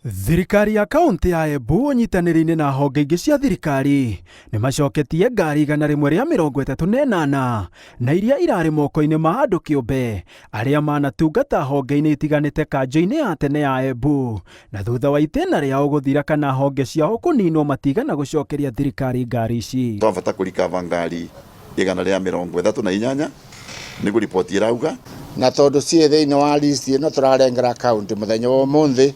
Thirikari ya kaunti ya Embu unyitanĩri-inĩ na honge ingĩ cia thirikari nĩ macoketie ngari 138 na iria irarĩ moko-inĩ ma andũ kĩũmbe arĩa manatungata honge-inĩ itiganĩte kanjũ-inĩ ya tene ya Embu, na thutha wa itĩna rĩao gũthira kana honge ciao kũninwo matigana gũcokeria thirikari ngari ici. Twabata kũrikava ngari 138 nĩguo riboti ĩrauga, na tondũ ciĩ thĩinĩ wa list ĩno tũrarengera kaunti mũthenya wa ũmũthĩ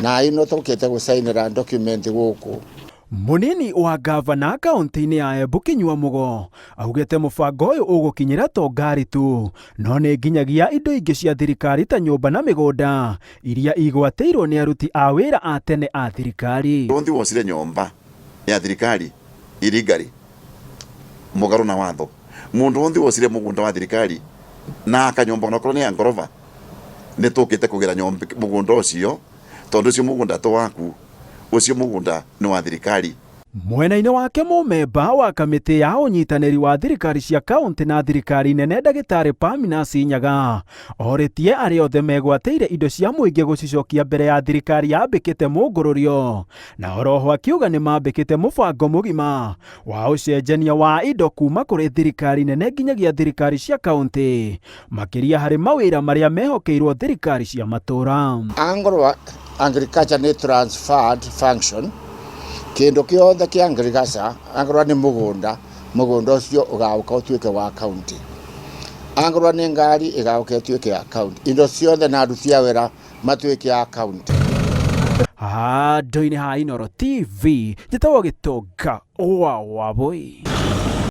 na ino tũkĩte gũcainĩra document gũkũ. Munini wa gavana kaunti-inĩ ya Embu Kinyua Mugo augĩte mũbango ũyũ ũgũkinyĩra to ngari tu, no nĩ nginyagia indo ingĩ cia thirikari ta nyũmba na mĩgũnda iria igwatĩirwo nĩ aruti a wĩra a tene a thirikari. Nthi wocire nyũmba ya thirikari irigari mũgarũ na watho, mũndũ nthi wocire mũgũnda wa thirikari na akanyũmba onakorwo nĩ ya ngoroba, nĩ tũkĩte kũgĩra mũgũnda ũcio tondũ ũcio mũgũnda to waku, ũcio mũgũnda nĩ wa thirikari. Mwena-inĩ wake mũmemba wa kamĩtĩ ya ũnyitanĩri wa thirikari cia kaunti na thirikari nene Ndagĩtarĩ Paminus Nyaga orĩtie arĩa othe megwatĩire indo cia mũingĩ gũcicokia mbere ya thirikari yambĩkĩte mũngũrũrio, na oroho akiuga nĩ mambĩkĩte mũbango mũgima wa ũcenjania wa indo kuma kũrĩ thirikari nene nginyagia thirikari cia kaunti, makĩria harĩ mawĩra marĩa mehokeirwo thirikari cia matũra. Angorwa agriculture nĩ transferred function, kĩndũ kĩothe kĩa agriculture angorwa nĩ mũgũnda ũcio ũgauka ũtuĩke wa kaunti, angorwa nĩ ngari ĩgauka ĩtuĩke ya kaunti, indo ciothe na aruti a wĩra matuĩke ya kaunti. Handũ-inĩ ha Inooro TV njĩtagwo Gĩtonga wa Wabũi.